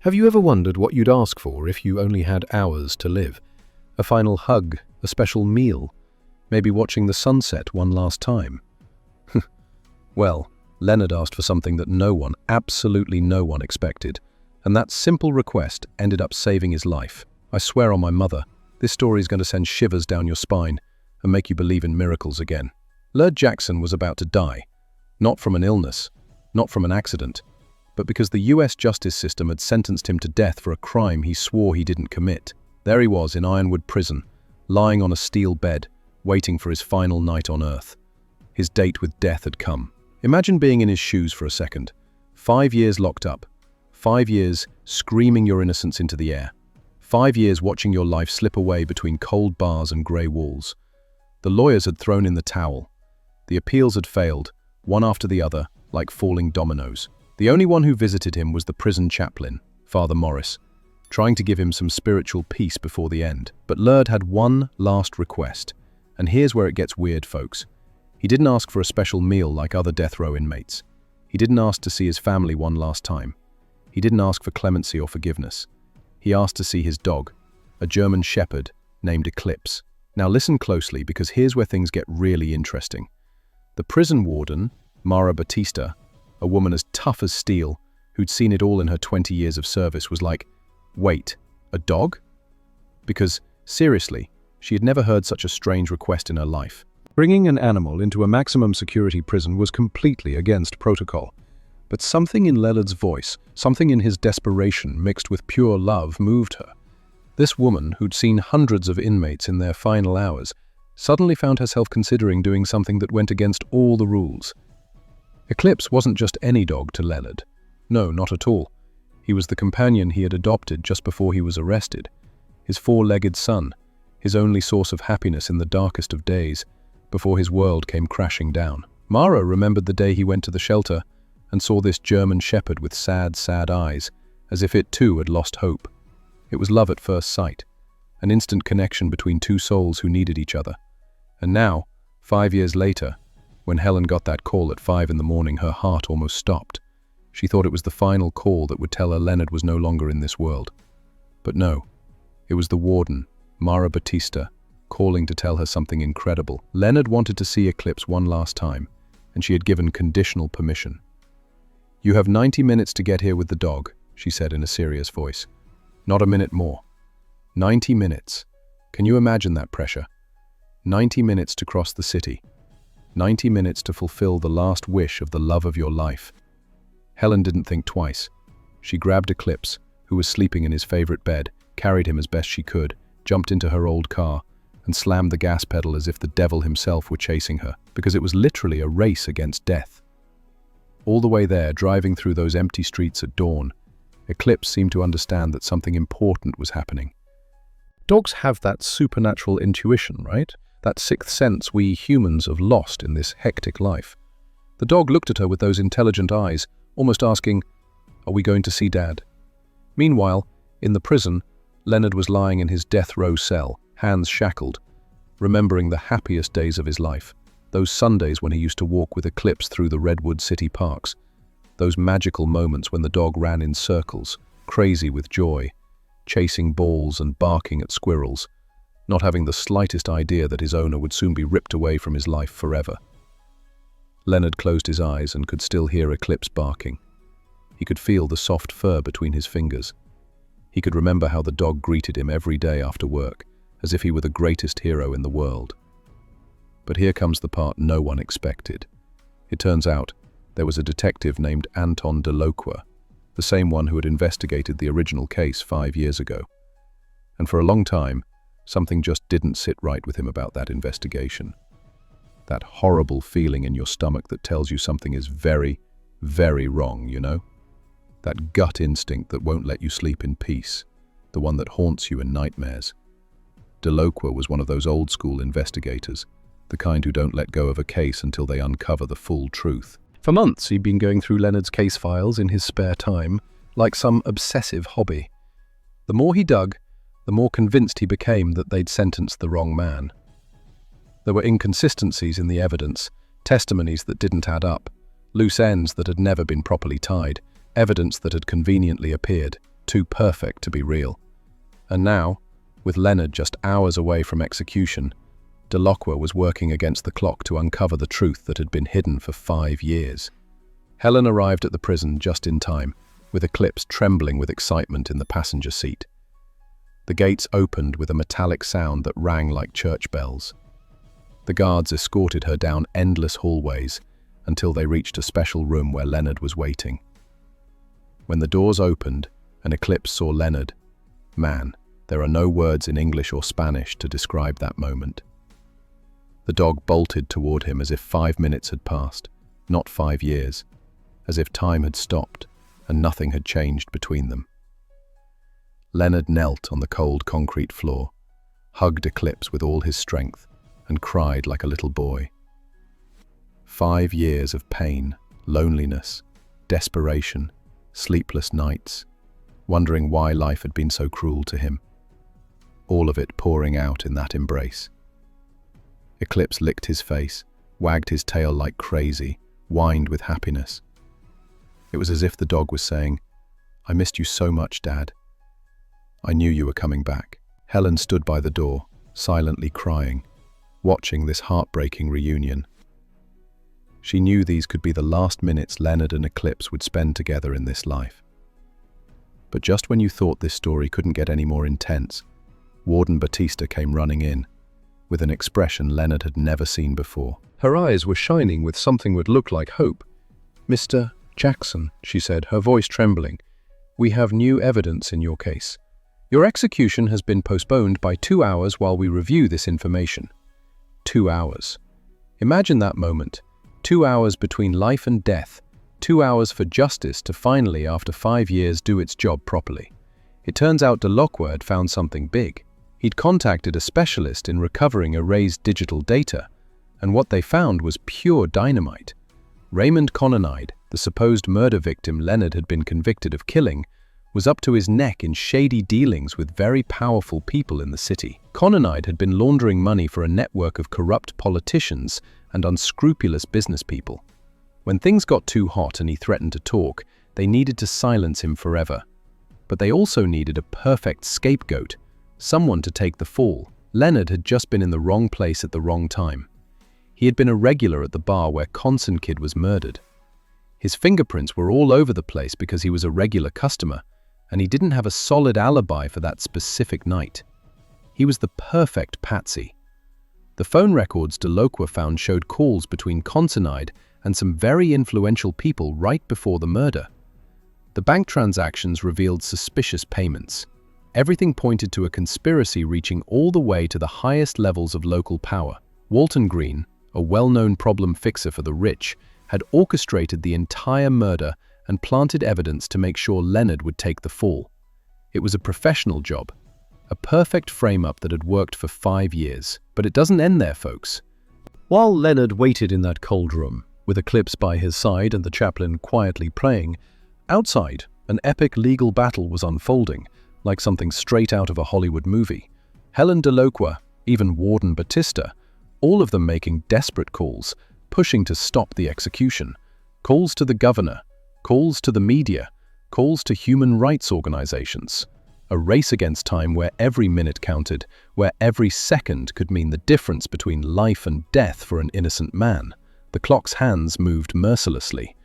Have you ever wondered what you'd ask for if you only had hours to live? A final hug, a special meal, maybe watching the sunset one last time? Well, Leonard asked for something that no one, absolutely no one expected, and that simple request ended up saving his life. I swear on my mother, this story is going to send shivers down your spine and make you believe in miracles again. Leonard Jackson was about to die, not from an illness, not from an accident, but because the US justice system had sentenced him to death for a crime he swore he didn't commit. There he was in Ironwood Prison, lying on a steel bed, waiting for his final night on Earth. His date with death had come. Imagine being in his shoes for a second. 5 years locked up. 5 years screaming your innocence into the air. 5 years watching your life slip away between cold bars and grey walls. The lawyers had thrown in the towel. The appeals had failed, one after the other, like falling dominoes. The only one who visited him was the prison chaplain, Father Morris, trying to give him some spiritual peace before the end. But Leonard had one last request, and here's where it gets weird, folks. He didn't ask for a special meal like other death row inmates. He didn't ask to see his family one last time. He didn't ask for clemency or forgiveness. He asked to see his dog, a German shepherd named Eclipse. Now listen closely, because here's where things get really interesting. The prison warden, Mara Batista, a woman as tough as steel, who'd seen it all in her 20 years of service, was like, wait, a dog? Because, seriously, she had never heard such a strange request in her life. Bringing an animal into a maximum security prison was completely against protocol. But something in Leonard's voice, something in his desperation mixed with pure love, moved her. This woman, who'd seen hundreds of inmates in their final hours, suddenly found herself considering doing something that went against all the rules. Eclipse wasn't just any dog to Leonard. No, not at all. He was the companion he had adopted just before he was arrested. His four-legged son, his only source of happiness in the darkest of days, before his world came crashing down. Mara remembered the day he went to the shelter and saw this German shepherd with sad, sad eyes, as if it too had lost hope. It was love at first sight, an instant connection between two souls who needed each other. And now, 5 years later, when Helen got that call at 5 in the morning, her heart almost stopped. She thought it was the final call that would tell her Leonard was no longer in this world. But no, it was the warden, Mara Batista, calling to tell her something incredible. Leonard wanted to see Eclipse one last time, and she had given conditional permission. "You have 90 minutes to get here with the dog," she said in a serious voice. "Not a minute more. 90 minutes. Can you imagine that pressure? 90 minutes to cross the city. 90 minutes to fulfill the last wish of the love of your life." Helen didn't think twice. She grabbed Eclipse, who was sleeping in his favorite bed, carried him as best she could, jumped into her old car, and slammed the gas pedal as if the devil himself were chasing her, because it was literally a race against death. All the way there, driving through those empty streets at dawn, Eclipse seemed to understand that something important was happening. Dogs have that supernatural intuition, right? That sixth sense we humans have lost in this hectic life. The dog looked at her with those intelligent eyes, almost asking, "Are we going to see Dad?" Meanwhile, in the prison, Leonard was lying in his death row cell, hands shackled, remembering the happiest days of his life. Those Sundays when he used to walk with Eclipse through the Redwood City parks. Those magical moments when the dog ran in circles, crazy with joy, chasing balls and barking at squirrels, not having the slightest idea that his owner would soon be ripped away from his life forever. Leonard closed his eyes and could still hear Eclipse barking. He could feel the soft fur between his fingers. He could remember how the dog greeted him every day after work, as if he were the greatest hero in the world. But here comes the part no one expected. It turns out there was a detective named Anton Delocroix, the same one who had investigated the original case 5 years ago. And for a long time, something just didn't sit right with him about that investigation. That horrible feeling in your stomach that tells you something is very, very wrong, you know? That gut instinct that won't let you sleep in peace, the one that haunts you in nightmares. Delocroix was one of those old-school investigators, the kind who don't let go of a case until they uncover the full truth. For months, he'd been going through Leonard's case files in his spare time, like some obsessive hobby. The more he dug, the more convinced he became that they'd sentenced the wrong man. There were inconsistencies in the evidence, testimonies that didn't add up, loose ends that had never been properly tied, evidence that had conveniently appeared. too perfect to be real. And now, with Leonard just hours away from execution, Delacroix was working against the clock to uncover the truth that had been hidden for 5 years. Helen arrived at the prison just in time, with Eclipse trembling with excitement in the passenger seat. The gates opened with a metallic sound that rang like church bells. The guards escorted her down endless hallways until they reached a special room where Leonard was waiting. When the doors opened and Eclipse saw Leonard, man, there are no words in English or Spanish to describe that moment. The dog bolted toward him as if 5 minutes had passed, not 5 years, as if time had stopped and nothing had changed between them. Leonard knelt on the cold concrete floor, hugged Eclipse with all his strength, and cried like a little boy. 5 years of pain, loneliness, desperation, sleepless nights, wondering why life had been so cruel to him. All of it pouring out in that embrace. Eclipse licked his face, wagged his tail like crazy, whined with happiness. It was as if the dog was saying, "I missed you so much, Dad. I knew you were coming back." Helen stood by the door, silently crying, watching this heartbreaking reunion. She knew these could be the last minutes Leonard and Eclipse would spend together in this life. But just when you thought this story couldn't get any more intense, Warden Batista came running in, with an expression Leonard had never seen before. Her eyes were shining with something that looked like hope. "Mr. Jackson," she said, her voice trembling, "we have new evidence in your case. Your execution has been postponed by 2 hours while we review this information." 2 hours. Imagine that moment. 2 hours between life and death. 2 hours for justice to finally, after 5 years, do its job properly. It turns out Delacroix had found something big. He'd contacted a specialist in recovering erased digital data, and what they found was pure dynamite. Raymond Conanide, the supposed murder victim Leonard had been convicted of killing, was up to his neck in shady dealings with very powerful people in the city. Conanide had been laundering money for a network of corrupt politicians and unscrupulous business people. When things got too hot and he threatened to talk, they needed to silence him forever. But they also needed a perfect scapegoat, someone to take the fall. Leonard had just been in the wrong place at the wrong time. He had been a regular at the bar where Conson Kid was murdered. His fingerprints were all over the place because he was a regular customer, and he didn't have a solid alibi for that specific night. He was the perfect patsy. The phone records Delacroix found showed calls between Consonide and some very influential people right before the murder. The bank transactions revealed suspicious payments. Everything pointed to a conspiracy reaching all the way to the highest levels of local power. Walton Green, a well-known problem fixer for the rich, had orchestrated the entire murder and planted evidence to make sure Leonard would take the fall. It was a professional job, a perfect frame-up that had worked for 5 years. But it doesn't end there, folks. While Leonard waited in that cold room, with Eclipse by his side and the chaplain quietly praying, outside, an epic legal battle was unfolding, like something straight out of a Hollywood movie. Helen Delacroix, even Warden Batista, all of them making desperate calls, pushing to stop the execution. Calls to the governor, calls to the media, calls to human rights organizations. A race against time where every minute counted, where every second could mean the difference between life and death for an innocent man. The clock's hands moved mercilessly.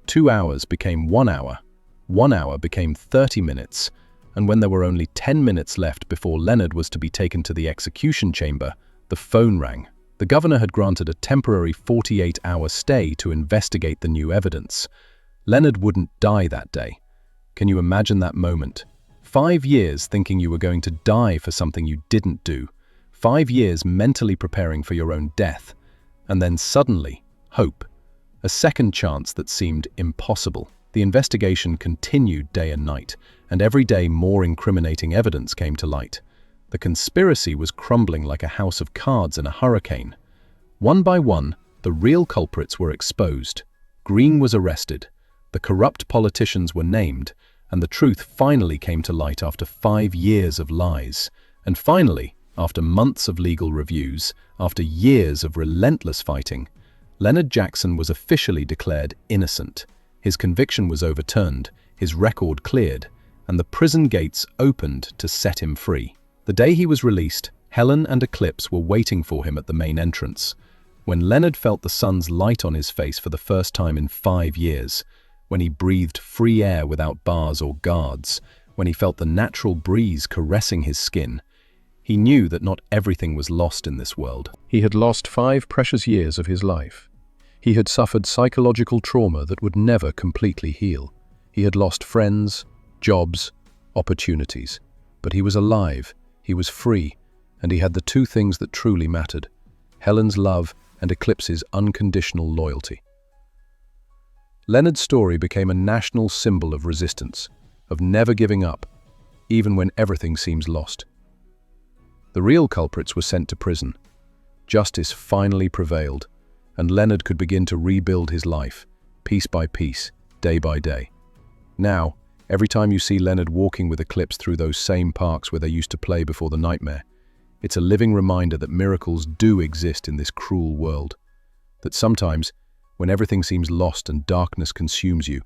2 hours became 1 hour. 1 hour became 30 minutes. And when there were only 10 minutes left before Leonard was to be taken to the execution chamber, the phone rang. The governor had granted a temporary 48-hour stay to investigate the new evidence. Leonard wouldn't die that day. Can you imagine that moment? 5 years thinking you were going to die for something you didn't do. 5 years mentally preparing for your own death. And then suddenly, hope. A second chance that seemed impossible. The investigation continued day and night, and every day more incriminating evidence came to light. The conspiracy was crumbling like a house of cards in a hurricane. One by one, the real culprits were exposed. Green was arrested. The corrupt politicians were named, and the truth finally came to light after 5 years of lies. And finally, after months of legal reviews, after years of relentless fighting, Leonard Jackson was officially declared innocent. His conviction was overturned, his record cleared, and the prison gates opened to set him free. The day he was released, Helen and Eclipse were waiting for him at the main entrance. When Leonard felt the sun's light on his face for the first time in 5 years, when he breathed free air without bars or guards, when he felt the natural breeze caressing his skin, he knew that not everything was lost in this world. He had lost 5 precious years of his life. He had suffered psychological trauma that would never completely heal. He had lost friends, jobs, opportunities. But he was alive, he was free, and he had the 2 things that truly mattered: Helen's love and Eclipse's unconditional loyalty. Leonard's story became a national symbol of resistance, of never giving up, even when everything seems lost. The real culprits were sent to prison. Justice finally prevailed, and Leonard could begin to rebuild his life, piece by piece, day by day. Now, every time you see Leonard walking with Eclipse through those same parks where they used to play before the nightmare, it's a living reminder that miracles do exist in this cruel world. That sometimes, when everything seems lost and darkness consumes you,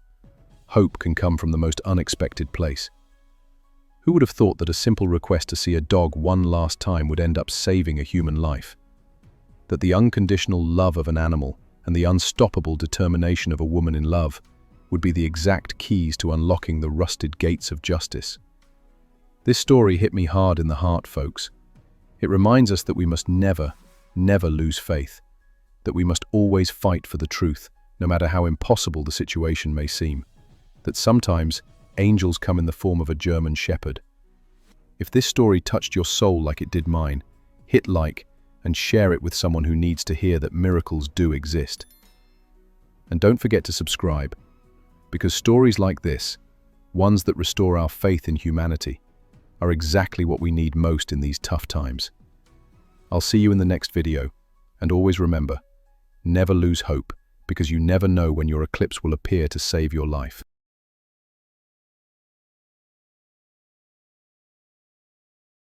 hope can come from the most unexpected place. Who would have thought that a simple request to see a dog one last time would end up saving a human life? That the unconditional love of an animal and the unstoppable determination of a woman in love would be the exact keys to unlocking the rusted gates of justice. This story hit me hard in the heart, folks. It reminds us that we must never, never lose faith, that we must always fight for the truth, no matter how impossible the situation may seem, that sometimes angels come in the form of a German shepherd. If this story touched your soul like it did mine, hit like and share it with someone who needs to hear that miracles do exist. And don't forget to subscribe, because stories like this, ones that restore our faith in humanity, are exactly what we need most in these tough times. I'll see you in the next video, and always remember, never lose hope, because you never know when your eclipse will appear to save your life.